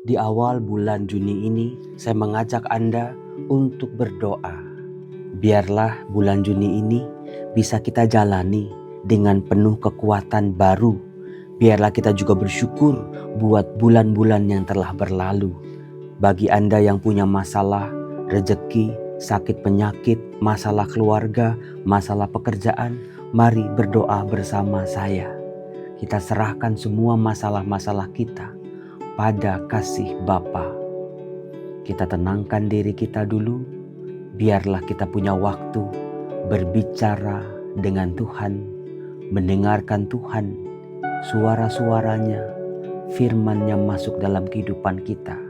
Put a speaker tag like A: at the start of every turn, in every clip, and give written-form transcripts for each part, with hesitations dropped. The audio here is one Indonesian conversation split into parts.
A: Di awal bulan Juni ini, saya mengajak Anda untuk berdoa. Biarlah bulan Juni ini bisa kita jalani dengan penuh kekuatan baru. Biarlah kita juga bersyukur buat bulan-bulan yang telah berlalu. Bagi Anda yang punya masalah, rezeki, sakit penyakit, masalah keluarga, masalah pekerjaan, mari berdoa bersama saya. Kita serahkan semua masalah-masalah kita pada kasih Bapa. Kita tenangkan diri kita dulu, biarlah kita punya waktu berbicara dengan Tuhan, mendengarkan Tuhan, suara-suaranya, firman-Nya masuk dalam kehidupan kita.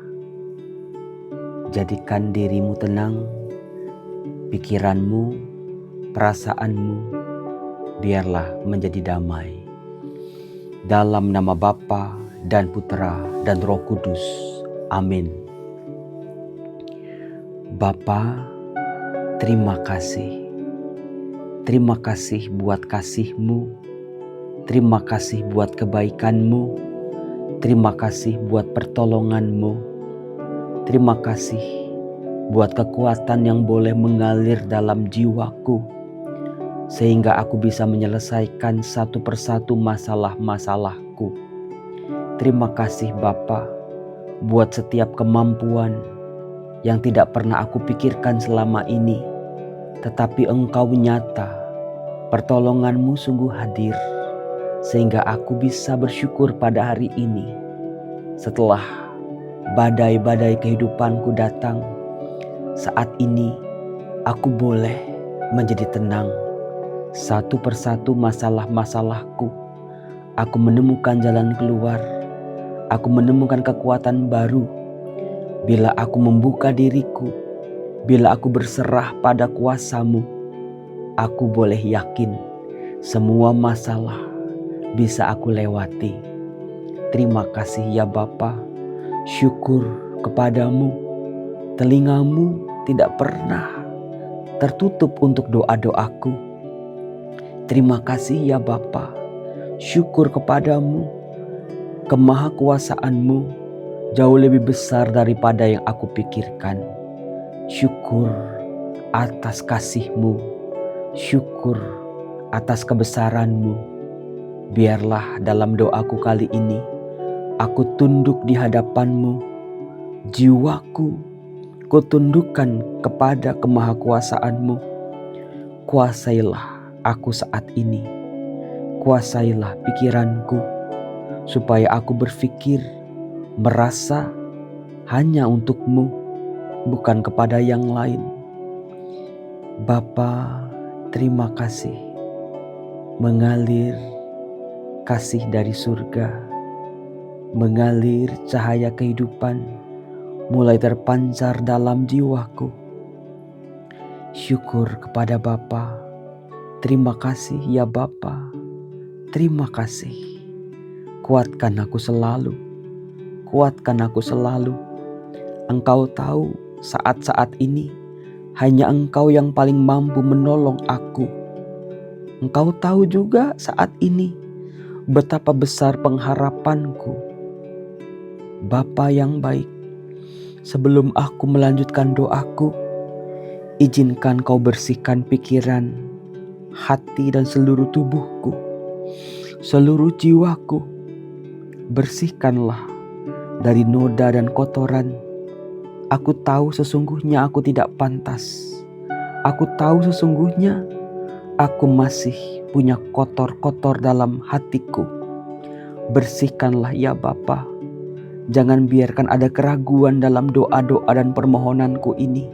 A: Jadikan dirimu tenang, pikiranmu, perasaanmu, biarlah menjadi damai. Dalam nama Bapa dan Putra dan Roh Kudus. Amin. Bapa, terima kasih. Terima kasih buat kasih-Mu. Terima kasih buat kebaikan-Mu. Terima kasih buat pertolongan-Mu. Terima kasih buat kekuatan yang boleh mengalir dalam jiwaku, sehingga aku bisa menyelesaikan satu persatu masalah-masalahku. Terima kasih Bapa buat setiap kemampuan yang tidak pernah aku pikirkan selama ini, tetapi Engkau nyata, pertolongan-Mu sungguh hadir, sehingga aku bisa bersyukur pada hari ini. Setelah badai-badai kehidupanku datang, saat ini aku boleh menjadi tenang. Satu persatu masalah-masalahku, aku menemukan jalan keluar. Aku menemukan kekuatan baru bila aku membuka diriku, bila aku berserah pada kuasa-Mu. Aku boleh yakin semua masalah bisa aku lewati. Terima kasih ya Bapa. Syukur kepadamu. Telinga-Mu tidak pernah tertutup untuk doa-doaku. Terima kasih ya Bapa. Syukur kepadamu. Kemahakuasaan-Mu jauh lebih besar daripada yang aku pikirkan. Syukur atas kasih-Mu. Syukur atas kebesaran-Mu. Biarlah dalam doaku kali ini, aku tunduk di hadapan-Mu. Jiwaku kutundukkan kepada kemahakuasaan-Mu. Kuasailah aku saat ini. Kuasailah pikiranku, supaya aku berpikir, merasa hanya untuk-Mu, bukan kepada yang lain. Bapa, terima kasih. Mengalir kasih dari surga, mengalir cahaya kehidupan, mulai terpancar dalam jiwaku. Syukur kepada Bapa. Terima kasih ya Bapa. Terima kasih. Kuatkan aku selalu. Kuatkan aku selalu. Engkau tahu saat-saat ini hanya Engkau yang paling mampu menolong aku. Engkau tahu juga saat ini betapa besar pengharapanku. Bapa yang baik, sebelum aku melanjutkan doaku, izinkan Kau bersihkan pikiran, hati dan seluruh tubuhku, seluruh jiwaku. Bersihkanlah dari noda dan kotoran. Aku tahu sesungguhnya aku tidak pantas. Aku tahu sesungguhnya aku masih punya kotor-kotor dalam hatiku. Bersihkanlah ya Bapa. Jangan biarkan ada keraguan dalam doa-doa dan permohonanku ini.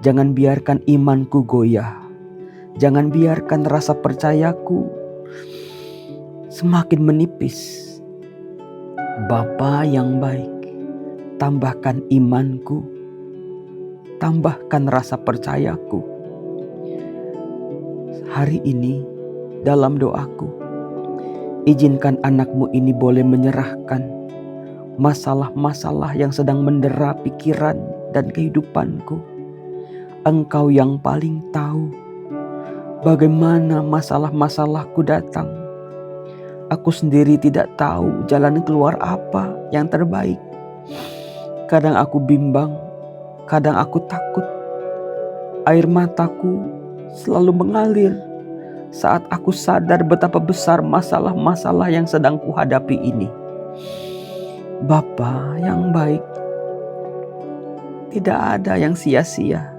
A: Jangan biarkan imanku goyah. Jangan biarkan rasa percayaku semakin menipis. Bapa yang baik, tambahkan imanku, tambahkan rasa percayaku. Hari ini dalam doaku, izinkan anak-Mu ini boleh menyerahkan masalah-masalah yang sedang mendera pikiran dan kehidupanku. Engkau yang paling tahu bagaimana masalah-masalahku datang. Aku sendiri tidak tahu jalan keluar apa yang terbaik. Kadang aku bimbang, kadang aku takut. Air mataku selalu mengalir saat aku sadar betapa besar masalah-masalah yang sedang kuhadapi ini. Bapa yang baik, tidak ada yang sia-sia.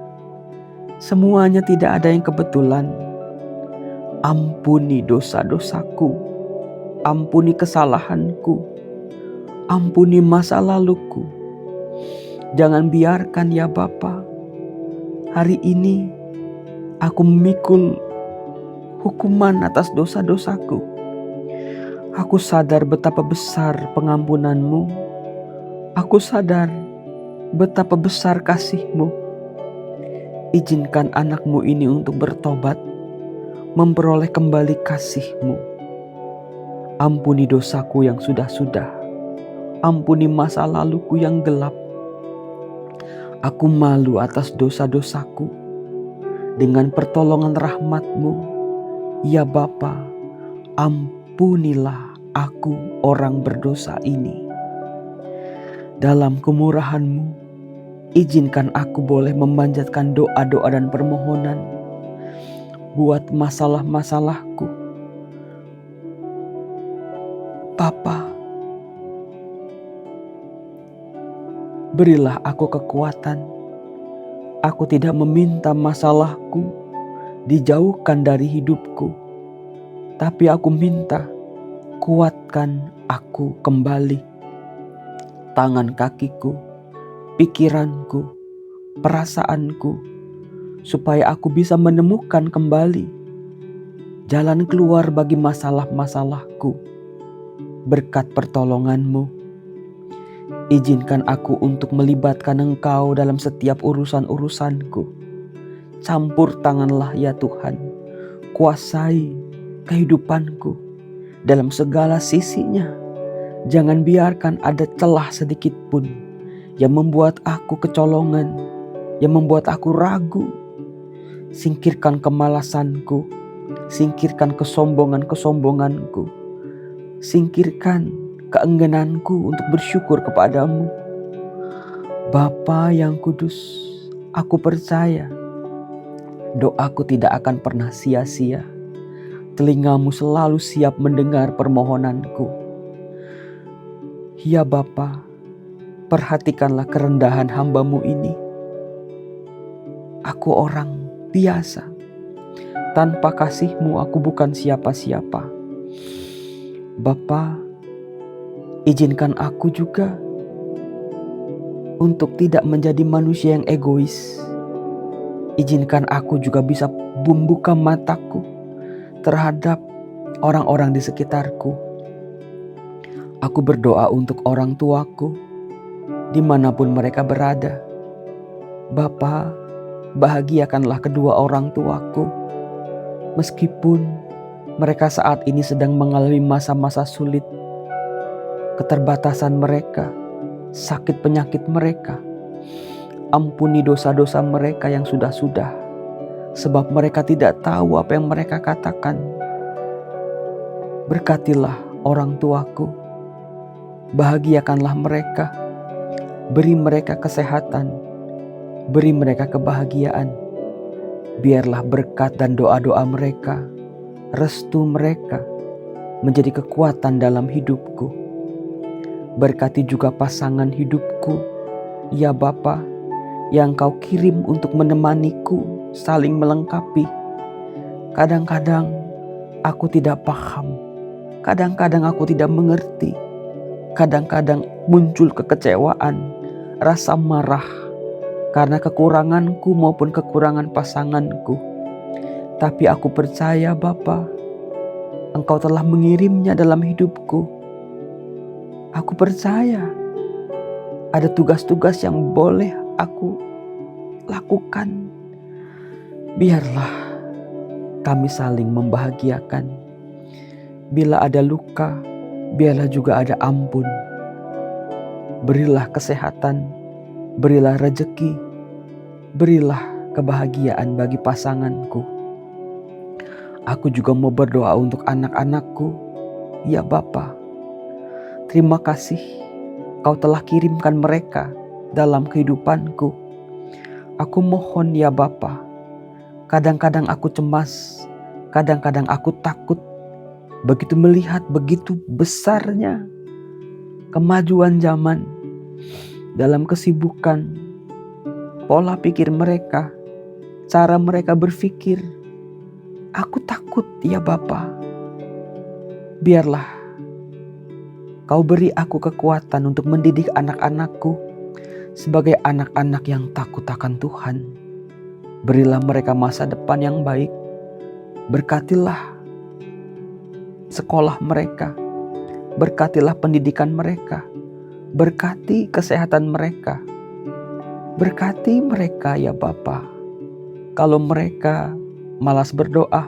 A: Semuanya tidak ada yang kebetulan. Ampuni dosa-dosaku, ampuni kesalahanku, ampuni masa laluku. Jangan biarkan ya Bapa, hari ini aku memikul hukuman atas dosa-dosaku. Aku sadar betapa besar pengampunan-Mu. Aku sadar betapa besar kasih-Mu. Izinkan anak-Mu ini untuk bertobat, memperoleh kembali kasih-Mu. Ampuni dosaku yang sudah-sudah. Ampuni masa laluku yang gelap. Aku malu atas dosa-dosaku. Dengan pertolongan rahmat-Mu, ya Bapa, ampunilah aku orang berdosa ini. Dalam kemurahan-Mu, izinkan aku boleh memanjatkan doa-doa dan permohonan buat masalah-masalahku. Bapa, berilah aku kekuatan. Aku tidak meminta masalahku dijauhkan dari hidupku, tapi aku minta kuatkan aku kembali. Tangan kakiku, pikiranku, perasaanku, supaya aku bisa menemukan kembali jalan keluar bagi masalah-masalahku. Berkat pertolongan-Mu, izinkan aku untuk melibatkan Engkau dalam setiap urusan-urusanku. Campur tanganlah ya Tuhan, kuasai kehidupanku dalam segala sisinya. Jangan biarkan ada celah sedikit pun yang membuat aku kecolongan, yang membuat aku ragu. Singkirkan kemalasanku, singkirkan kesombongan-kesombonganku, singkirkan keenggananku untuk bersyukur kepadamu. Bapa yang kudus, aku percaya doaku tidak akan pernah sia-sia. Telinga-Mu selalu siap mendengar permohonanku. Ya Bapa, perhatikanlah kerendahan hamba-Mu ini. Aku orang biasa. Tanpa kasih-Mu aku bukan siapa-siapa. Bapa, izinkan aku juga untuk tidak menjadi manusia yang egois. Izinkan aku juga bisa membuka mataku terhadap orang-orang di sekitarku. Aku berdoa untuk orang tuaku, dimanapun mereka berada. Bapa, bahagiakanlah kedua orang tuaku, meskipun mereka saat ini sedang mengalami masa-masa sulit. Keterbatasan mereka, sakit penyakit mereka. Ampuni dosa-dosa mereka yang sudah-sudah, sebab mereka tidak tahu apa yang mereka katakan. Berkatilah orang tuaku, bahagiakanlah mereka, beri mereka kesehatan, beri mereka kebahagiaan. Biarlah berkat dan doa-doa mereka, restu mereka menjadi kekuatan dalam hidupku. Berkati juga pasangan hidupku, ya Bapa, yang Kau kirim untuk menemaniku, saling melengkapi. Kadang-kadang aku tidak paham, kadang-kadang aku tidak mengerti, kadang-kadang muncul kekecewaan, rasa marah karena kekuranganku maupun kekurangan pasanganku. Tapi aku percaya Bapa, Engkau telah mengirimnya dalam hidupku. Aku percaya ada tugas-tugas yang boleh aku lakukan. Biarlah kami saling membahagiakan. Bila ada luka, biarlah juga ada ampun. Berilah kesehatan, berilah rezeki, berilah kebahagiaan bagi pasanganku. Aku juga mau berdoa untuk anak-anakku. Ya Bapa, terima kasih Kau telah kirimkan mereka dalam kehidupanku. Aku mohon ya Bapa, kadang-kadang aku cemas, kadang-kadang aku takut, begitu melihat begitu besarnya kemajuan zaman dalam kesibukan, pola pikir mereka, cara mereka berpikir. Aku takut ya Bapa. Biarlah Kau beri aku kekuatan untuk mendidik anak-anakku sebagai anak-anak yang takut akan Tuhan. Berilah mereka masa depan yang baik. Berkatilah sekolah mereka. Berkatilah pendidikan mereka. Berkati kesehatan mereka. Berkati mereka ya Bapa. Kalau mereka malas berdoa,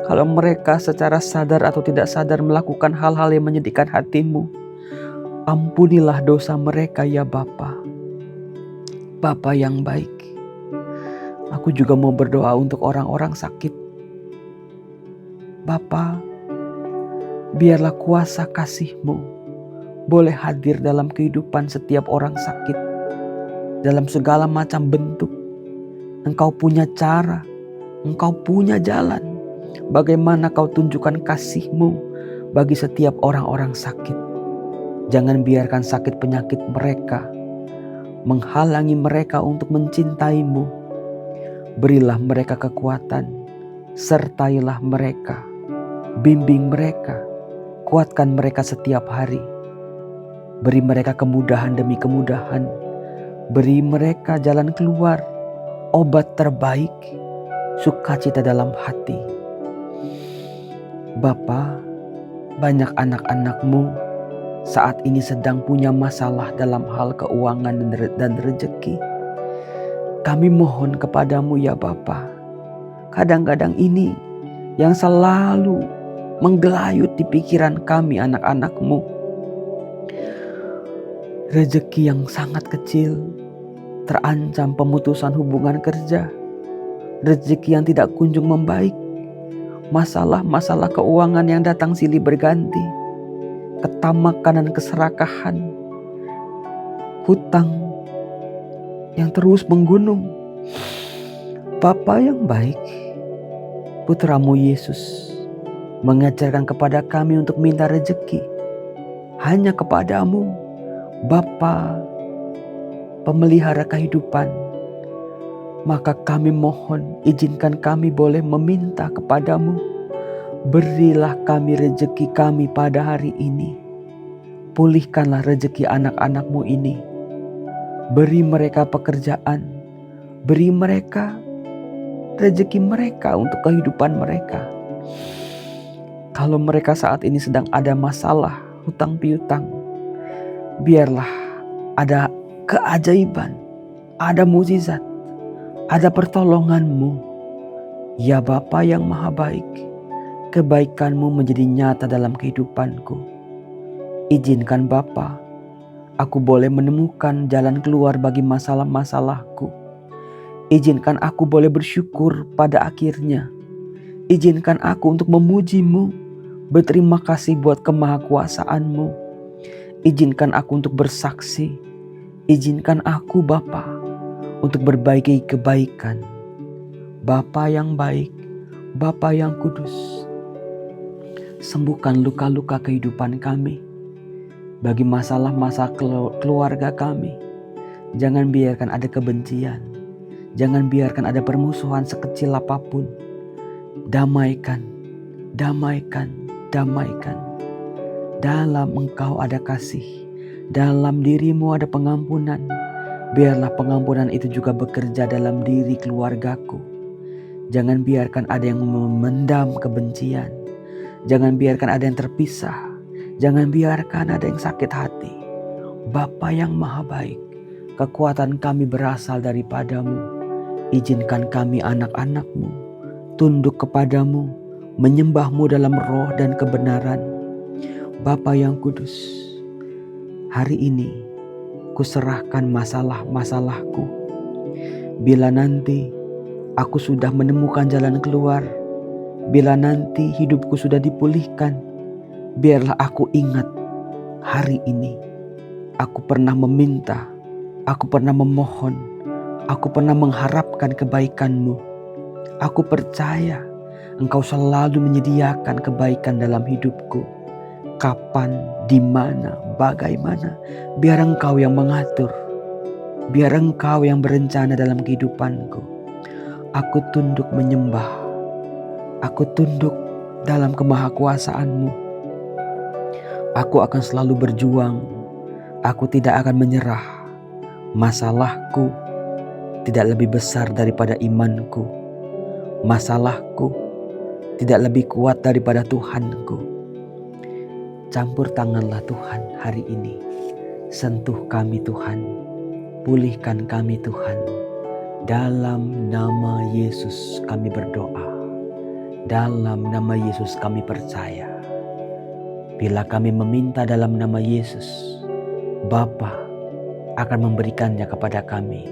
A: kalau mereka secara sadar atau tidak sadar melakukan hal-hal yang menyedihkan hatimu, ampunilah dosa mereka ya Bapa. Bapa yang baik, aku juga mau berdoa untuk orang-orang sakit. Bapa, biarlah kuasa kasih-Mu boleh hadir dalam kehidupan setiap orang sakit. Dalam segala macam bentuk, Engkau punya cara, Engkau punya jalan. Bagaimana Kau tunjukkan kasih-Mu bagi setiap orang-orang sakit. Jangan biarkan sakit penyakit mereka menghalangi mereka untuk mencintai-Mu. Berilah mereka kekuatan, sertailah mereka, bimbing mereka, kuatkan mereka setiap hari. Beri mereka kemudahan demi kemudahan, beri mereka jalan keluar, obat terbaik, sukacita dalam hati. Bapa, banyak anak-anak-Mu saat ini sedang punya masalah dalam hal keuangan dan rezeki. Kami mohon kepadamu ya Bapa. Kadang-kadang ini yang selalu menggelayut di pikiran kami anak-anak-Mu. Rezeki yang sangat kecil, terancam pemutusan hubungan kerja, rezeki yang tidak kunjung membaik, masalah-masalah keuangan yang datang silih berganti, ketamakan dan keserakahan, hutang yang terus menggunung. Bapa yang baik, Putra-Mu Yesus mengajarkan kepada kami untuk minta rezeki hanya kepadamu, Bapa pemelihara kehidupan. Maka kami mohon, izinkan kami boleh meminta kepadamu. Berilah kami rezeki kami pada hari ini. Pulihkanlah rezeki anak-anak-Mu ini. Beri mereka pekerjaan. Beri mereka rezeki mereka untuk kehidupan mereka. Kalau mereka saat ini sedang ada masalah hutang piutang, biarlah ada keajaiban, ada mukjizat, ada pertolongan-Mu. Ya Bapa yang maha baik, kebaikan-Mu menjadi nyata dalam kehidupanku. Izinkan Bapa, aku boleh menemukan jalan keluar bagi masalah-masalahku. Izinkan aku boleh bersyukur pada akhirnya. Izinkan aku untuk memuji-Mu, berterima kasih buat kemahakuasaan-Mu. Izinkan aku untuk bersaksi. Izinkan aku Bapa untuk berbagi kebaikan. Bapa yang baik, Bapa yang kudus, sembuhkan luka-luka kehidupan kami. Bagi masalah-masalah keluarga kami, jangan biarkan ada kebencian. Jangan biarkan ada permusuhan sekecil apapun. Damaikan, damaikan, damaikan. Dalam Engkau ada kasih, dalam diri-Mu ada pengampunan. Biarlah pengampunan itu juga bekerja dalam diri keluargaku. Jangan biarkan ada yang memendam kebencian. Jangan biarkan ada yang terpisah. Jangan biarkan ada yang sakit hati. Bapa yang maha baik, kekuatan kami berasal daripada-Mu. Izinkan kami anak-anak-Mu tunduk kepadamu, menyembah-Mu dalam roh dan kebenaran. Bapa yang kudus, hari ini kuserahkan masalah-masalahku. Bila nanti aku sudah menemukan jalan keluar, bila nanti hidupku sudah dipulihkan, biarlah aku ingat hari ini Aku pernah meminta, aku pernah memohon, aku pernah mengharapkan kebaikan-Mu. Aku percaya Engkau selalu menyediakan kebaikan dalam hidupku. Kapan, di mana, bagaimana, biar Engkau yang mengatur. Biar Engkau yang berencana dalam kehidupanku. Aku tunduk menyembah. Aku tunduk dalam kemahakuasaan-Mu. Aku akan selalu berjuang. Aku tidak akan menyerah. Masalahku tidak lebih besar daripada imanku. Masalahku tidak lebih kuat daripada Tuhanku. Campur tanganlah Tuhan hari ini. Sentuh kami Tuhan. Pulihkan kami Tuhan. Dalam nama Yesus kami berdoa. Dalam nama Yesus kami percaya. Bila kami meminta dalam nama Yesus, Bapa akan memberikannya kepada kami.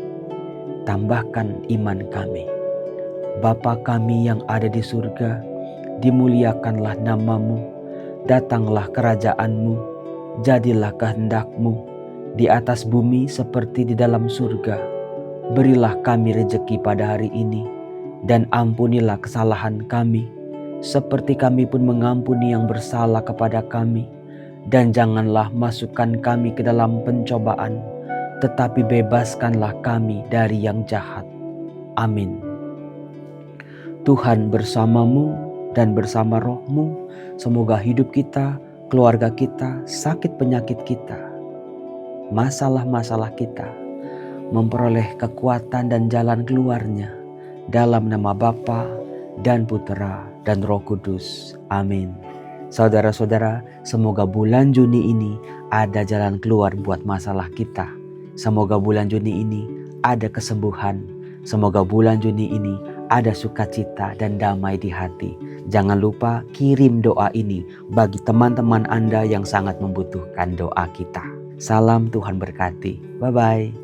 A: Tambahkan iman kami. Bapa kami yang ada di surga, dimuliakanlah nama-Mu. Datanglah kerajaan-Mu. Jadilah kehendak-Mu di atas bumi seperti di dalam surga. Berilah kami rejeki pada hari ini, dan ampunilah kesalahan kami, seperti kami pun mengampuni yang bersalah kepada kami. Dan janganlah masukkan kami ke dalam pencobaan, tetapi bebaskanlah kami dari yang jahat. Amin. Tuhan bersamamu dan bersama rohmu. Semoga hidup kita, keluarga kita, sakit penyakit kita, masalah-masalah kita memperoleh kekuatan dan jalan keluarnya. Dalam nama Bapa dan Putera dan Roh Kudus. Amin. Saudara-saudara, semoga bulan Juni ini ada jalan keluar buat masalah kita. Semoga bulan Juni ini ada kesembuhan. Semoga bulan Juni ini ada sukacita dan damai di hati. Jangan lupa kirim doa ini bagi teman-teman Anda yang sangat membutuhkan doa kita. Salam, Tuhan berkati. Bye-bye.